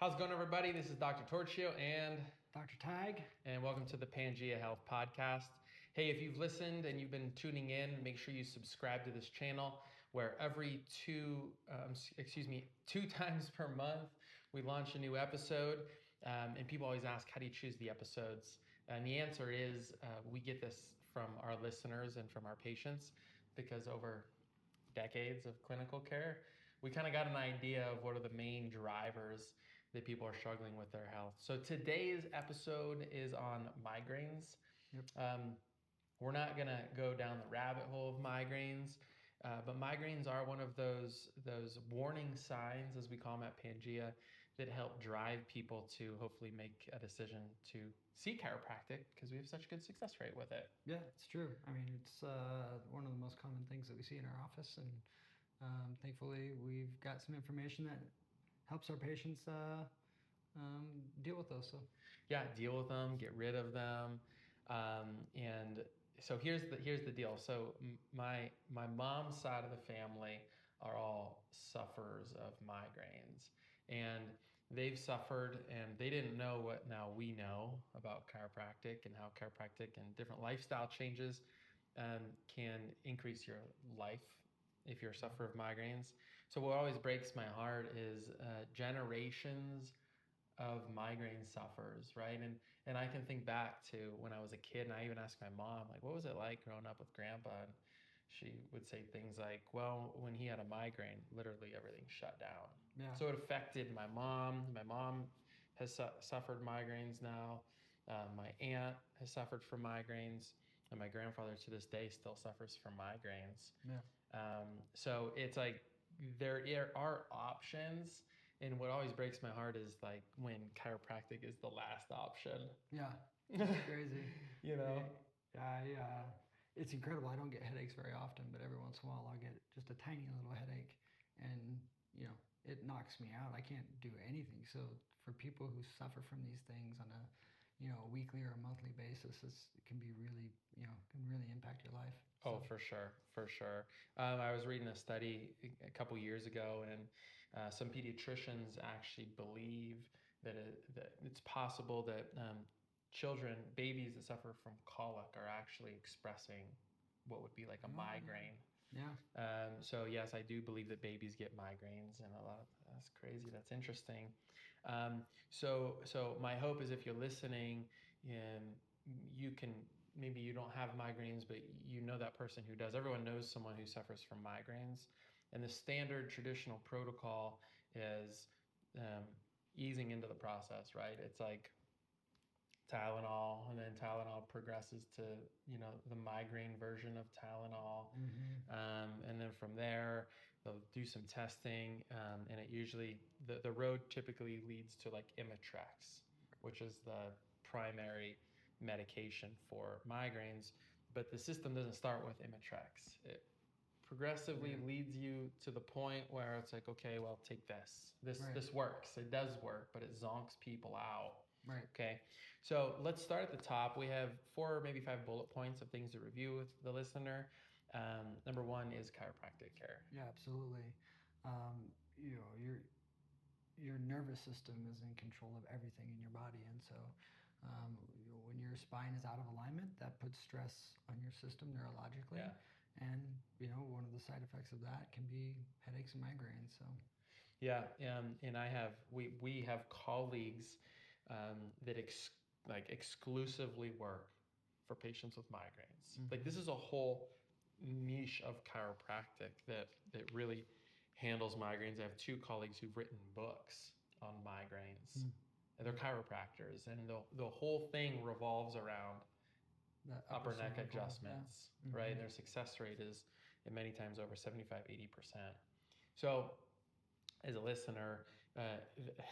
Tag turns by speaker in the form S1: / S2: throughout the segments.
S1: How's it going, everybody? This is Dr. Torchio and
S2: Dr. Tag.
S1: And welcome to the Pangea Health Podcast. Hey, if you've listened and you've been tuning in, make sure you subscribe to this channel where every two times per month we launch a new episode. And people always ask, how do you choose the episodes? And the answer is we get this from our listeners and from our patients because over decades of clinical care, we kind of got an idea of what are the main drivers that people are struggling with their health. So today's episode is on migraines.
S2: Yep.
S1: We're not gonna go down the rabbit hole of migraines, but migraines are one of those warning signs, as we call them at Pangea, that help drive people to hopefully make a decision to see chiropractic because we have such good success rate with it.
S2: Yeah, it's true. I mean, it's one of the most common things that we see in our office, and thankfully we've got some information that helps our patients deal with those. So
S1: yeah, deal with them, get rid of them, and so here's the deal. So my mom's side of the family are all sufferers of migraines, and they've suffered, and they didn't know what now we know about chiropractic and how chiropractic and different lifestyle changes can increase your life if you're a sufferer of migraines. So what always breaks my heart is generations of migraine sufferers, right? And I can think back to when I was a kid, and I even asked my mom, like, what was it like growing up with grandpa? And she would say things like, well, when he had a migraine, literally everything shut down.
S2: Yeah.
S1: So it affected my mom. My mom has suffered migraines now. My aunt has suffered from migraines, and my grandfather to this day still suffers from migraines.
S2: Yeah.
S1: So it's like there are options. And what always breaks my heart is like when chiropractic is the last option.
S2: Yeah, it's crazy.
S1: You know?
S2: Yeah, it's incredible. I don't get headaches very often, but every once in a while I'll get just a tiny little headache, and it knocks me out. I can't do anything. So for people who suffer from these things on a weekly or a monthly basis, it can be really can really impact your life.
S1: Oh, for sure. I was reading a study a couple years ago, and some pediatricians actually believe that it's possible that babies that suffer from colic are actually expressing what would be like a migraine.
S2: Yeah.
S1: So yes, I do believe that babies get migraines, and that's crazy. That's interesting. So my hope is if you're listening, and you can, maybe you don't have migraines, but you know that person who does. Everyone knows someone who suffers from migraines, and the standard traditional protocol is easing into the process, right? It's like Tylenol, and then Tylenol progresses to the migraine version of Tylenol, and then from there they'll do some testing, and it usually the road typically leads to like Imitrex, which is the primary medication for migraines, but the system doesn't start with Imitrex. It progressively leads you to the point where it's like, okay, well, take this. This works. It does work, but it zonks people out.
S2: Right.
S1: Okay. So let's start at the top. We have 4 or maybe 5 bullet points of things to review with the listener. Number 1 is chiropractic care.
S2: Yeah, absolutely. Your nervous system is in control of everything in your body, and so when your spine is out of alignment, that puts stress on your system neurologically.
S1: Yeah.
S2: And one of the side effects of that can be headaches and migraines. So
S1: yeah, and we have colleagues that exclusively work for patients with migraines. Like this is a whole niche of chiropractic that really handles migraines. I have 2 colleagues who've written books on migraines. And they're chiropractors, and the whole thing revolves around
S2: the
S1: upper neck adjustments, right? And their success rate is many times over 75-80%. So as a listener,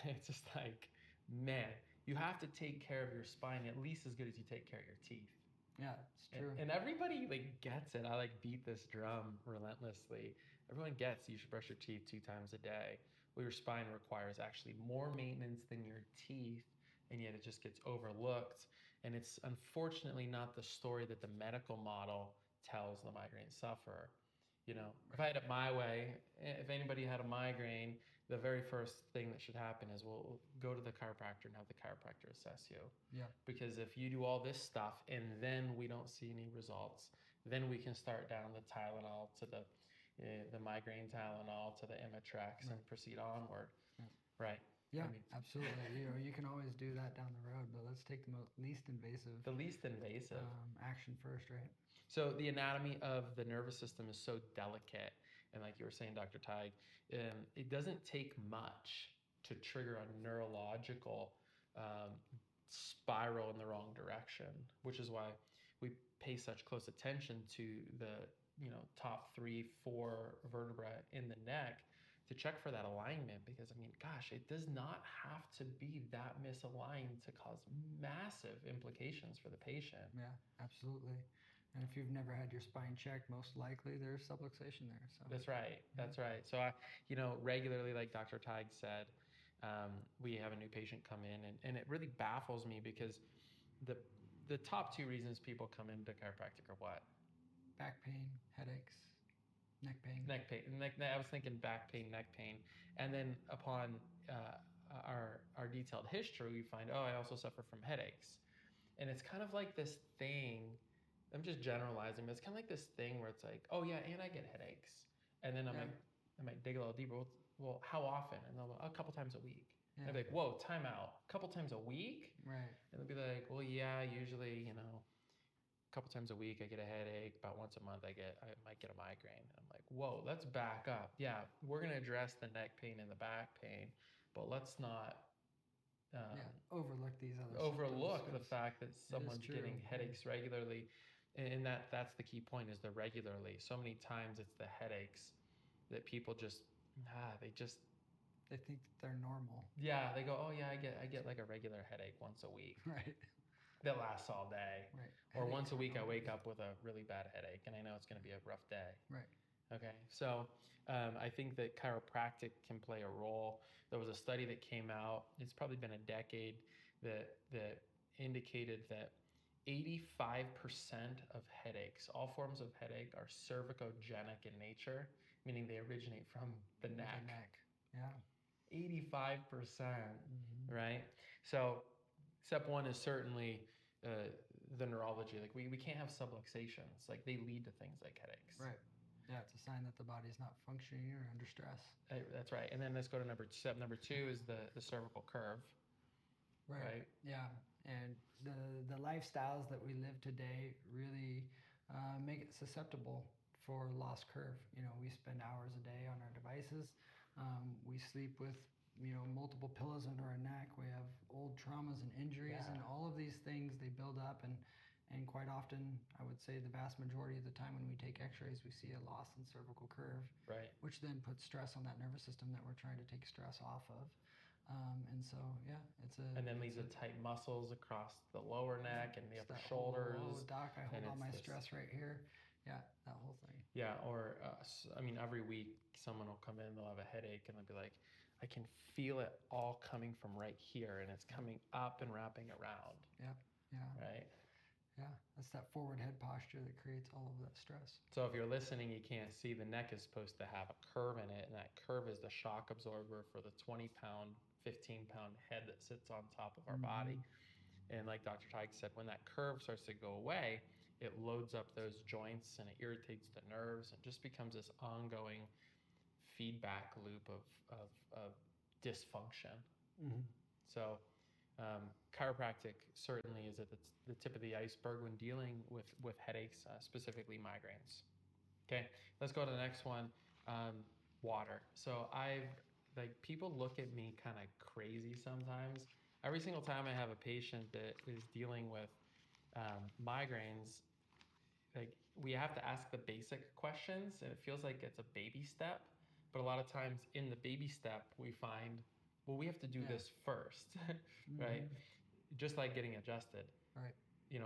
S1: it's just like, man, you have to take care of your spine at least as good as you take care of your teeth.
S2: Yeah, it's true.
S1: And everybody gets it. I beat this drum relentlessly. Everyone gets you should brush your teeth 2 times a day. Well, your spine requires actually more maintenance than your teeth, and yet it just gets overlooked. And it's unfortunately not the story that the medical model tells the migraine sufferer. If I had it my way, if anybody had a migraine, the very first thing that should happen is we'll go to the chiropractor and have the chiropractor assess you.
S2: Yeah.
S1: Because if you do all this stuff and then we don't see any results, then we can start down the Tylenol to the migraine Tylenol to the Imitrex and proceed onward.
S2: Yeah.
S1: Right.
S2: Yeah,
S1: I mean,
S2: absolutely. You can always do that down the road, but let's take the least invasive
S1: the least invasive
S2: action first, right?
S1: So the anatomy of the nervous system is so delicate, and like you were saying, Dr. Teig, it doesn't take much to trigger a neurological um, spiral in the wrong direction, which is why we pay such close attention to the top 3-4 vertebrae in the neck to check for that alignment, because I mean, gosh, it does not have to be that misaligned to cause massive implications for the patient.
S2: Yeah, absolutely. And if you've never had your spine checked, most likely there's subluxation there. So
S1: That's right. That's right. So I, regularly, like Dr. Teig said, we have a new patient come in, and it really baffles me because the top 2 reasons people come into chiropractic are what?
S2: Back pain, headaches, neck pain.
S1: Neck pain. I was thinking back pain, neck pain, and then upon our detailed history, we find, I also suffer from headaches, and it's kind of like this thing. I'm just generalizing, but it's kind of like this thing where it's like, oh yeah, and I get headaches, and then I might dig a little deeper. Well, how often? And they'll go, a couple times a week. Yeah. I'd be like, whoa, time out. A couple times a week?
S2: Right.
S1: And they'll be like, well, yeah, usually, a couple times a week I get a headache. About once a month I might get a migraine. And I'm like, whoa, let's back up. Yeah, we're gonna address the neck pain and the back pain, but let's not
S2: overlook these other
S1: overlook the fact that someone's getting headaches regularly. And that's the key point, is the regularly. So many times it's the headaches that people just they
S2: think they're normal.
S1: Yeah, they go, oh yeah, I get like a regular headache once a week.
S2: Right.
S1: That lasts all day.
S2: Right.
S1: Or once a week I wake up with a really bad headache and I know it's going to be a rough day.
S2: Right.
S1: Okay. So I think that chiropractic can play a role. There was a study that came out, it's probably been a decade, that indicated that 85% of headaches, all forms of headache, are cervicogenic in nature, meaning they originate from the neck.
S2: The neck. Yeah.
S1: 85%, right? So step 1 is certainly the neurology. Like we can't have subluxations. Like they lead to things like headaches.
S2: Right. Yeah, it's a sign that the body's not functioning or under stress.
S1: That's right. And then let's go to step number 2 is the cervical curve. Right.
S2: Yeah. And the lifestyles that we live today really make it susceptible for lost curve. We spend hours a day on our devices. We sleep with multiple pillows under our neck. We have old traumas and injuries, and all of these things, they build up, and quite often, I would say the vast majority of the time when we take x-rays, we see a loss in cervical curve,
S1: right?
S2: Which then puts stress on that nervous system that we're trying to take stress off of. And so,
S1: and then leads to tight muscles across the lower neck and the upper shoulders.
S2: Oh, doc, I hold all my stress right here. Yeah, that whole thing.
S1: Yeah, or every week someone will come in, they'll have a headache, and they'll be like, I can feel it all coming from right here, and it's coming up and wrapping around.
S2: Yeah, yeah.
S1: Right?
S2: Yeah, that's that forward head posture that creates all of that stress.
S1: So if you're listening, you can't see, the neck is supposed to have a curve in it, and that curve is the shock absorber for the 20-pound, 15-pound head that sits on top of our body. And like Dr. Teig said, when that curve starts to go away, it loads up those joints and it irritates the nerves and just becomes this ongoing feedback loop of dysfunction. So chiropractic certainly is at the tip of the iceberg when dealing with headaches, specifically migraines. Okay, let's go to the next one. Water. So people look at me kind of crazy sometimes. Every single time I have a patient that is dealing with migraines, like we have to ask the basic questions, and it feels like it's a baby step. But a lot of times in the baby step, we find, well, we have to do this first, right? Just like getting adjusted.
S2: Right.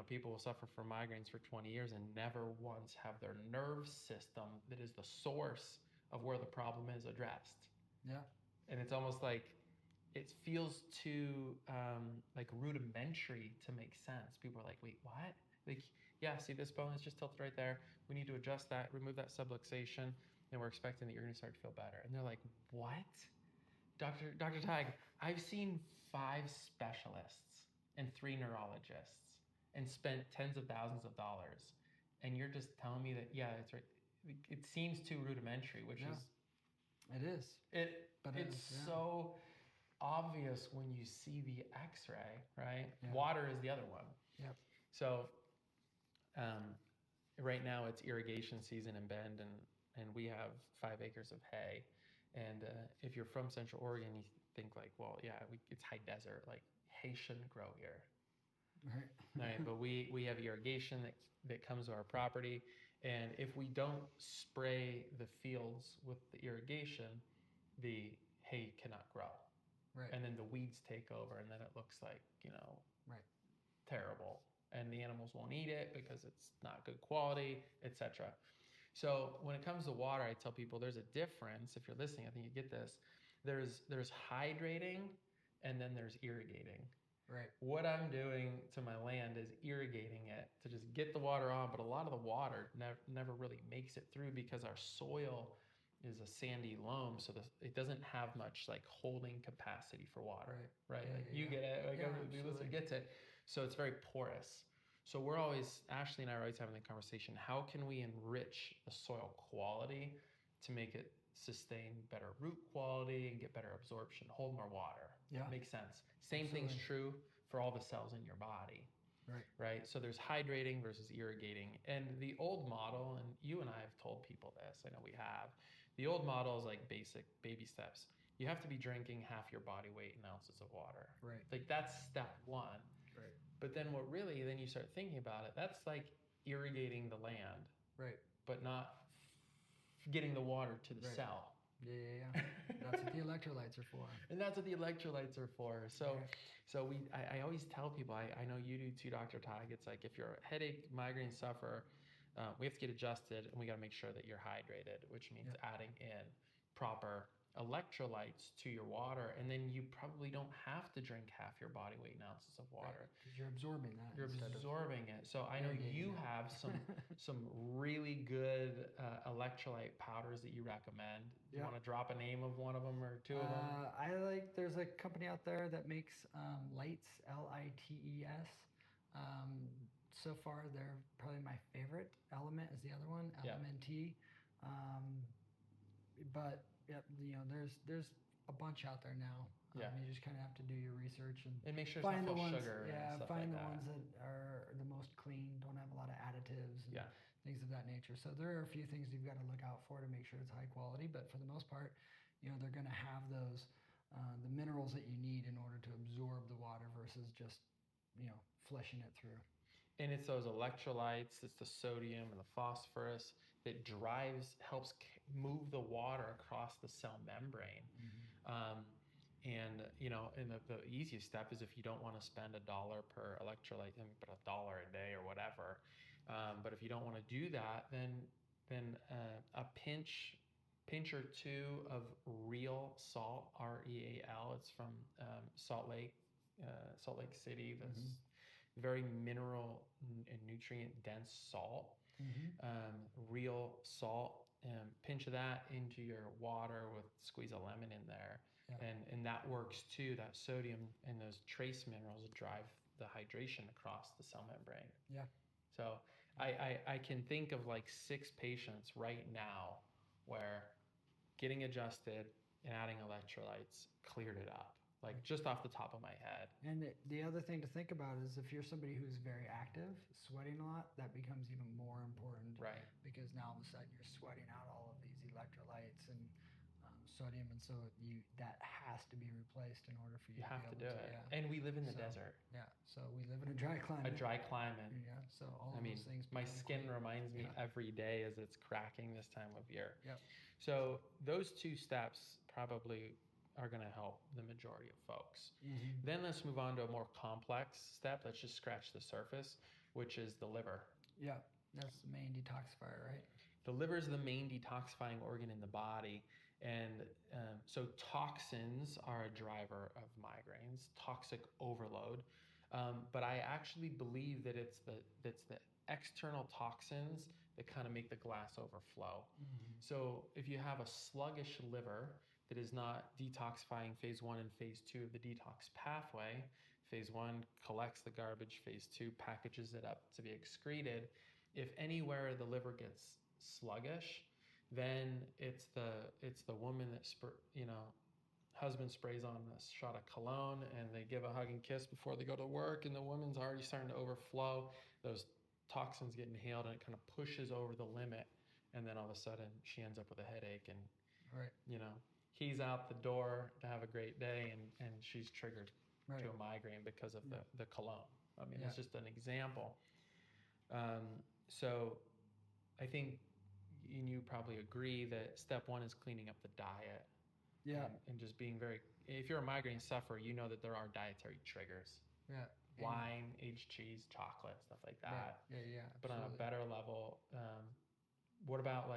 S1: People will suffer from migraines for 20 years and never once have their nerve system that is the source of where the problem is addressed.
S2: Yeah.
S1: And it's almost like it feels too like rudimentary to make sense. People are like, wait, what? Like, yeah, see, this bone is just tilted right there. We need to adjust that, remove that subluxation, and we're expecting that you're going to start to feel better. And they're like, what? Dr. Tag, I've seen 5 specialists and 3 neurologists and spent tens of thousands of dollars. And you're just telling me that, yeah, it's right. It seems too rudimentary, which
S2: Yeah.
S1: is
S2: It is. But
S1: it's
S2: yeah.
S1: so obvious when you see the X-ray, right?
S2: Yeah.
S1: Water is the other one.
S2: Yep.
S1: So right now it's irrigation season in Bend, and we have 5 acres of hay. And if you're from Central Oregon, you think like, well, yeah, it's high desert. Like hay shouldn't grow here.
S2: Right.
S1: Right, but we have irrigation that comes to our property, and if we don't spray the fields with the irrigation, the hay cannot grow.
S2: Right.
S1: And then the weeds take over, and then it looks like,
S2: right.
S1: terrible, and the animals won't eat it because it's not good quality, etc. So when it comes to water, I tell people there's a difference. If you're listening, I think you get this. There's hydrating, and then there's irrigating.
S2: Right.
S1: What I'm doing to my land is irrigating it to just get the water on, but a lot of the water never really makes it through because our soil is a sandy loam, so it doesn't have much like holding capacity for water. Right?
S2: Yeah,
S1: like you get it, like everybody listening gets it. So it's very porous. So Ashley and I are always having the conversation, how can we enrich the soil quality to make it sustain better root quality and get better absorption, hold more water?
S2: Yeah.
S1: Makes sense. Same thing's true for all the cells in your body. Right. So there's hydrating versus irrigating. And the old model, and you and I have told people this, I know we have, the old model is like basic baby steps. You have to be drinking half your body weight in ounces of water.
S2: Right.
S1: Like that's step 1.
S2: Right.
S1: But then then you start thinking about it, that's like irrigating the land.
S2: Right.
S1: But not getting the water to the cell.
S2: Yeah. That's what the electrolytes are for.
S1: And that's what the electrolytes are for. So I always tell people, I know you do too, Dr. Tag, it's like if you're a headache, migraine sufferer, we have to get adjusted, and we got to make sure that you're hydrated, which means adding in proper electrolytes to your water, and then you probably don't have to drink half your body weight in ounces of water.
S2: Because you're absorbing that.
S1: You're absorbing it. So I know you have some really good electrolyte powders that you recommend. Do you want to drop a name of one of them or 2 of them?
S2: There's a company out there that makes lights, Lites. So far, they're probably my favorite. Element is the other one, LMNT. But there's a bunch out there now. You just kind of have to do your research and
S1: make sure
S2: find
S1: it's
S2: the
S1: not full
S2: ones.
S1: sugar.
S2: Yeah,
S1: and stuff
S2: find
S1: like
S2: the
S1: that.
S2: ones that are the most clean, don't have a lot of additives and
S1: Yeah.
S2: things of that nature. So there are a few things you've got to look out for to make sure it's high quality. But for the most part, they're going to have those the minerals that you need in order to absorb the water versus just flushing it through.
S1: And it's those electrolytes, it's the sodium and the phosphorus that helps move the water across the cell membrane. And the easiest step is if you don't want to spend $1 per electrolyte, but $1 a day or whatever. But if you don't want to do that, then a pinch or 2 of real salt, REAL. It's from Salt Lake City. That's very mineral and nutrient dense salt. Real salt. Pinch of that into your water with squeeze a lemon in there. And that works too. That sodium and those trace minerals drive the hydration across the cell membrane.
S2: Yeah.
S1: So I can think of like 6 patients right now where getting adjusted and adding electrolytes cleared it up, like just off the top of my head.
S2: And the other thing to think about is if you're somebody who's very active, sweating a lot, that becomes even more important.
S1: Right.
S2: Because now all of a sudden you're sweating out all of these electrolytes and sodium, and so that has to be replaced in order for you.
S1: You have to do it.
S2: Yeah.
S1: And we live in the desert.
S2: Yeah. So we live in a dry climate.
S1: Yeah.
S2: So all of those things.
S1: My skin reminds me every day as it's cracking this time of year.
S2: Yep.
S1: So those 2 steps probably are going to help the majority of folks. Then let's move on to a more complex step. Let's just scratch the surface, which is the liver.
S2: Yeah. That's the main detoxifier, right?
S1: The liver is the main detoxifying organ in the body. And so toxins are a driver of migraines, toxic overload. But I actually believe that it's the external toxins that kind of make the glass overflow. So if you have a sluggish liver, that is not detoxifying phase 1 and phase 2 of the detox pathway. Phase 1 collects the garbage, phase 2 packages it up to be excreted. If anywhere the liver gets sluggish, then it's the woman that husband sprays on a shot of cologne and they give a hug and kiss before they go to work, and the woman's already starting to overflow. Those toxins get inhaled and it kind of pushes over the limit, and then all of a sudden she ends up with a headache, and
S2: Right.
S1: he's out the door to have a great day, and she's triggered
S2: Right.
S1: to a migraine because of the cologne. I mean,
S2: Yeah.
S1: it's just an example. So I think you probably agree that step 1 is cleaning up the diet.
S2: Yeah.
S1: And just being if you're a migraine sufferer, you know that there are dietary triggers.
S2: Yeah.
S1: Wine, aged cheese, chocolate, stuff like that.
S2: Right. Yeah.
S1: But on a better level, what about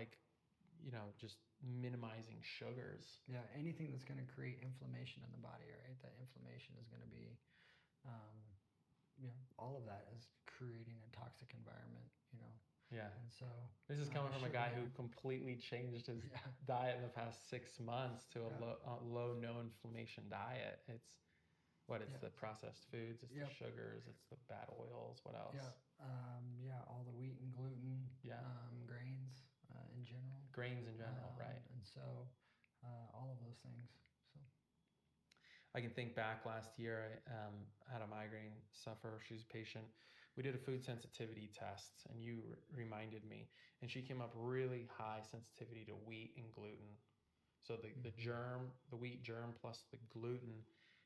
S1: just minimizing sugars?
S2: Yeah. Anything that's going to create inflammation in the body, right? That inflammation is going to be, all of that is creating a toxic environment,
S1: Yeah.
S2: And so
S1: this is coming from a guy who completely changed his diet in the past 6 months to a low no inflammation diet. It's the processed foods, it's the sugars, it's the bad oils. What else?
S2: All the wheat and gluten. Grains in general.
S1: Grains in general, right?
S2: And so all of those things. So
S1: I can think back last year. I had a migraine sufferer. She's a patient. We did a food sensitivity test, and you reminded me, and she came up really high sensitivity to wheat and gluten. So the wheat germ plus the gluten,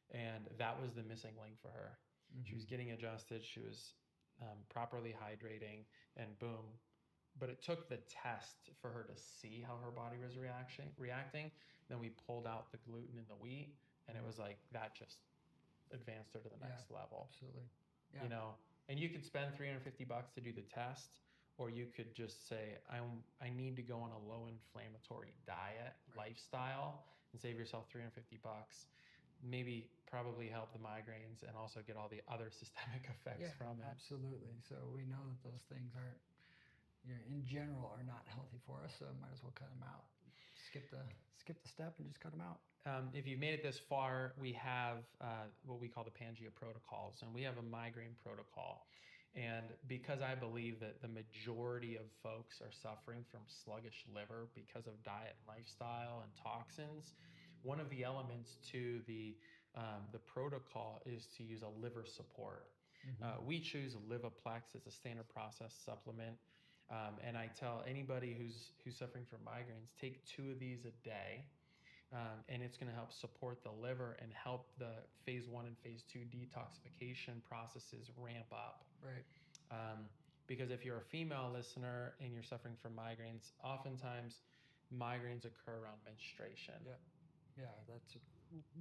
S1: and that was the missing link for her. She was getting adjusted. She was properly hydrating, and boom. But it took the test for her to see how her body was reacting. Then we pulled out the gluten and the wheat, and it was like that just advanced her to the next level.
S2: Absolutely. Yeah.
S1: And you could spend $350 to do the test, or you could just say, I need to go on a low inflammatory diet lifestyle and save yourself $350. Maybe probably help the migraines and also get all the other systemic effects from it.
S2: Absolutely. So we know that those things aren't, in general, are not healthy for us. So might as well cut them out. Skip the step and just cut them out.
S1: If you've made it this far, we have what we call the Pangea protocols, and we have a migraine protocol. And because I believe that the majority of folks are suffering from sluggish liver because of diet and lifestyle and toxins, one of the elements to the protocol is to use a liver support. We choose Livaplex as a standard process supplement. And I tell anybody who's suffering from migraines, take 2 of these a day. And it's going to help support the liver and help the phase 1 and phase 2 detoxification processes ramp up.
S2: Right.
S1: Because if you're a female listener and you're suffering from migraines, oftentimes migraines occur around menstruation.
S2: Yeah, that's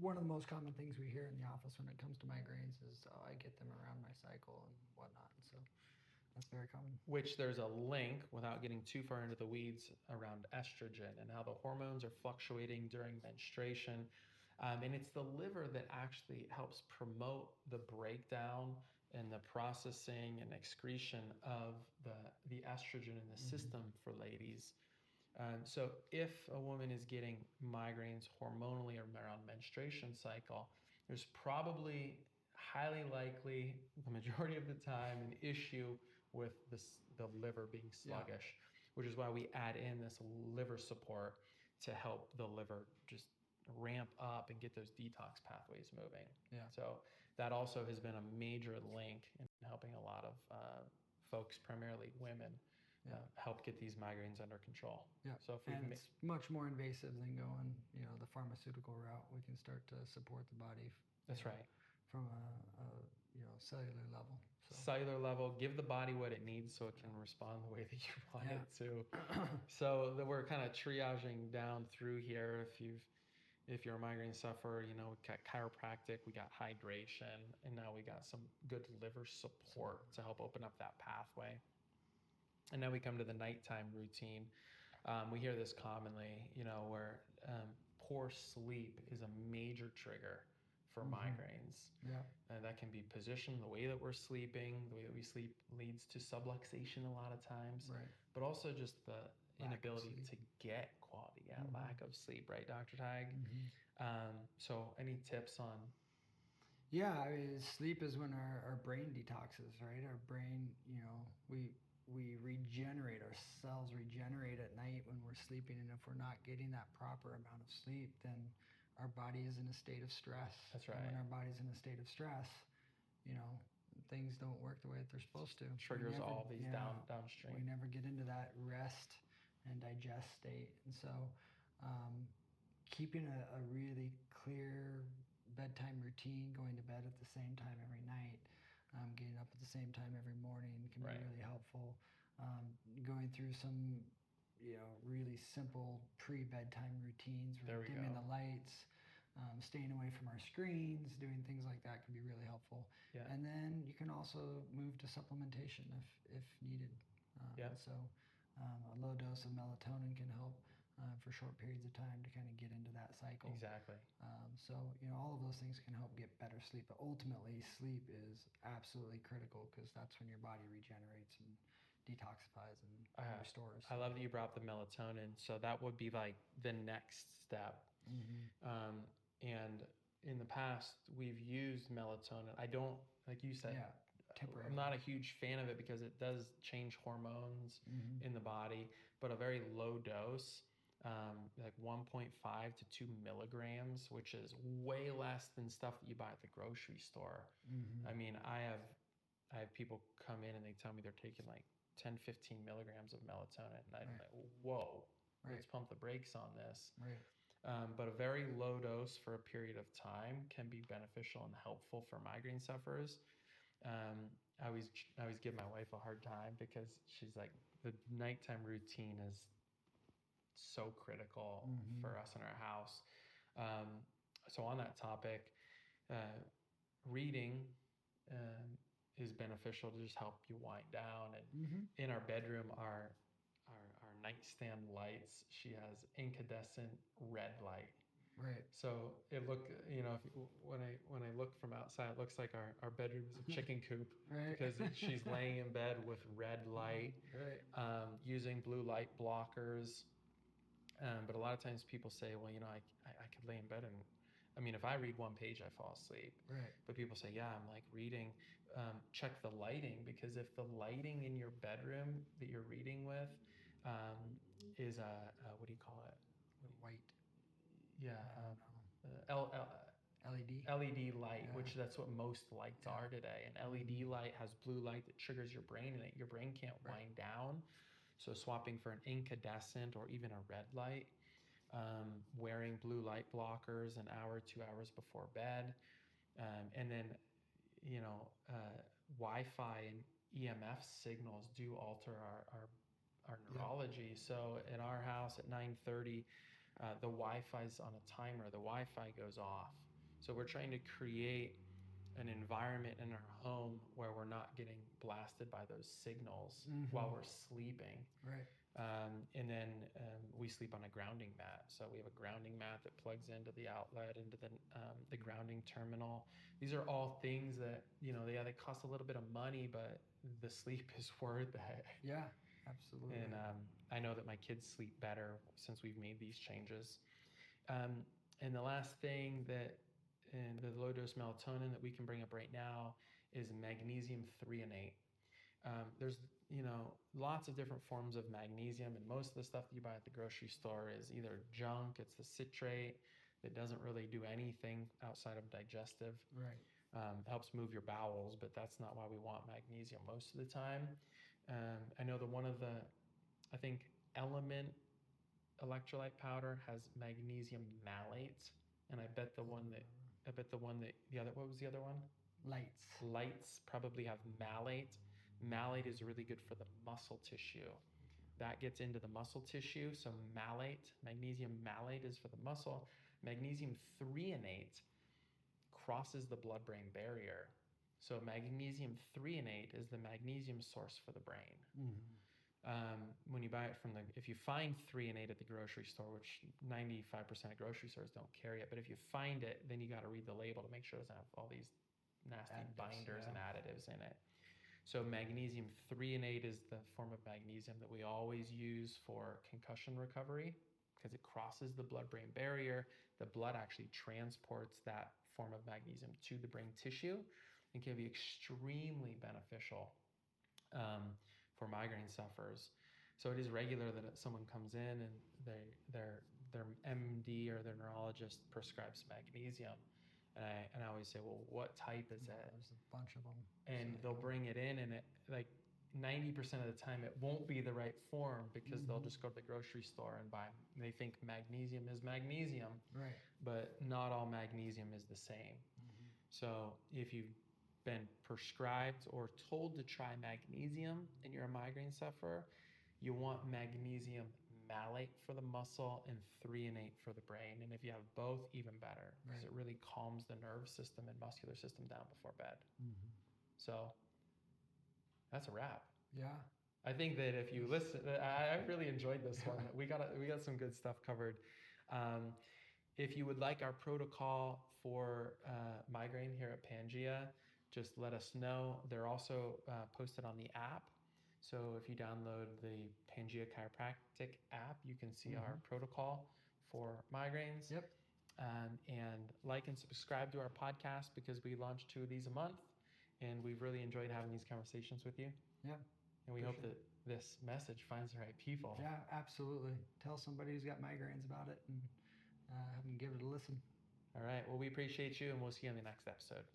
S2: one of the most common things we hear in the office when it comes to migraines is, I get them around my cycle and whatnot. And so that's very common.
S1: Which there's a link, without getting too far into the weeds, around estrogen and how the hormones are fluctuating during menstruation. And it's the liver that actually helps promote the breakdown and the processing and excretion of the estrogen in the system for ladies. So if a woman is getting migraines hormonally around menstruation cycle, there's probably highly likely, the majority of the time, an issue with the liver being sluggish, which is why we add in this liver support to help the liver just ramp up and get those detox pathways moving. So that also has been a major link in helping a lot of folks, primarily women, help get these migraines under control. So if
S2: it's much more invasive than going, the pharmaceutical route. We can start to support the body.
S1: That's right.
S2: From a cellular level.
S1: Cellular level, give the body what it needs so it can respond the way that you want it to. So that we're kind of triaging down through here. If you're a migraine sufferer, we got chiropractic, we got hydration, and now we got some good liver support to help open up that pathway. And now we come to the nighttime routine. We hear this commonly, where poor sleep is a major trigger for migraines. And that can be position, the way that we're sleeping, the way that we sleep leads to subluxation a lot of times. But also just inability to get quality, lack of sleep, right, Dr. Tig? So any tips on?
S2: Yeah, I mean, sleep is when our brain detoxes, right? Our brain, we regenerate, our cells regenerate at night when we're sleeping, and if we're not getting that proper amount of sleep, then our body is in a state of stress.
S1: That's right.
S2: And when our body's in a state of stress, things don't work the way that they're supposed to.
S1: Triggers all these downstream.
S2: We never get into that rest and digest state. And so keeping a really clear bedtime routine, going to bed at the same time every night, getting up at the same time every morning can be really helpful. Going through some, really simple pre-bedtime routines, dimming the lights, staying away from our screens, doing things like that can be really helpful.
S1: Yeah.
S2: And then you can also move to supplementation if needed. So a low dose of melatonin can help for short periods of time to kind of get into that cycle.
S1: Exactly.
S2: So all of those things can help get better sleep, but ultimately sleep is absolutely critical because that's when your body regenerates and detoxifies and restores.
S1: I love that you brought up the melatonin. So that would be like the next step. And in the past, we've used melatonin. I don't, like you said, I'm not a huge fan of it because it does change hormones in the body, but a very low dose, like 1.5 to 2 milligrams, which is way less than stuff that you buy at the grocery store. I mean, I have people come in and they tell me they're taking like 10, 15 milligrams of melatonin. And I'm like, whoa, let's pump the brakes on this. But a very low dose for a period of time can be beneficial and helpful for migraine sufferers. I always give my wife a hard time because she's like, the nighttime routine is so critical for us in our house. So on that topic, reading is beneficial to just help you wind down. And in our bedroom, our nightstand lights, she has incandescent red light.
S2: Right.
S1: So it when I look from outside, it looks like our bedroom is a chicken coop because she's laying in bed with red light, using blue light blockers. But a lot of times people say, well, I could lay in bed and, I mean, if I read one page, I fall asleep.
S2: Right.
S1: But people say, yeah, I'm like reading. Check the lighting, because if the lighting in your bedroom that you're reading with is what do you call it?
S2: White.
S1: Yeah.
S2: LED
S1: light, which that's what most lights are today. And LED light has blue light that triggers your brain, and your brain can't wind down. So swapping for an incandescent or even a red light, wearing blue light blockers an hour, 2 hours before bed, and then Wi-Fi and EMF signals do alter our neurology. So in our house at 9:30, the Wi-Fi's on a timer. The Wi-Fi goes off. So we're trying to create an environment in our home where we're not getting blasted by those signals while we're sleeping.
S2: Right.
S1: And then we sleep on a grounding mat. So we have a grounding mat that plugs into the outlet, into the grounding terminal. These are all things that, they cost a little bit of money, but the sleep is worth it.
S2: Yeah, absolutely.
S1: And I know that my kids sleep better since we've made these changes. And the last thing and the low dose melatonin that we can bring up right now is magnesium threonate. There's lots of different forms of magnesium, and most of the stuff that you buy at the grocery store is either junk. It's the citrate that doesn't really do anything outside of digestive.
S2: Right.
S1: Helps move your bowels, but that's not why we want magnesium most of the time. I know I think Element electrolyte powder has magnesium malate, and I bet the one that what was the other one? Lights probably have malate. Malate is really good for the muscle tissue. That gets into the muscle tissue. So magnesium malate is for the muscle. Magnesium threonate crosses the blood-brain barrier. So magnesium threonate is the magnesium source for the brain. When you buy it if you find threonate at the grocery store, which 95% of grocery stores don't carry it, but if you find it, then you got to read the label to make sure it doesn't have all these nasty binders and additives in it. So magnesium threonate is the form of magnesium that we always use for concussion recovery because it crosses the blood-brain barrier. The blood actually transports that form of magnesium to the brain tissue and can be extremely beneficial for migraine sufferers. So it is regular that someone comes in and their MD or their neurologist prescribes magnesium. And I always say, well, what type is it?
S2: There's a bunch of them.
S1: And they'll bring it in, and it like 90% of the time it won't be the right form because they'll just go to the grocery store and buy. And they think magnesium is magnesium,
S2: Right.
S1: but not all magnesium is the same. So if you've been prescribed or told to try magnesium and you're a migraine sufferer, you want magnesium malate for the muscle and threonate for the brain. And if you have both, even better, because it really calms the nerve system and muscular system down before bed. So that's a wrap.
S2: Yeah.
S1: I think that if you listen, I really enjoyed this one. We got some good stuff covered. If you would like our protocol for migraine here at Pangea, just let us know. They're also posted on the app. So if you download the Pangea Chiropractic app, you can see our protocol for migraines.
S2: Yep.
S1: And like and subscribe to our podcast because we launch 2 of these a month. And we've really enjoyed having these conversations with you.
S2: Yeah.
S1: And we hope that this message finds the right people.
S2: Yeah, absolutely. Tell somebody who's got migraines about it and have them give it a listen.
S1: All right. Well, we appreciate you, and we'll see you on the next episode.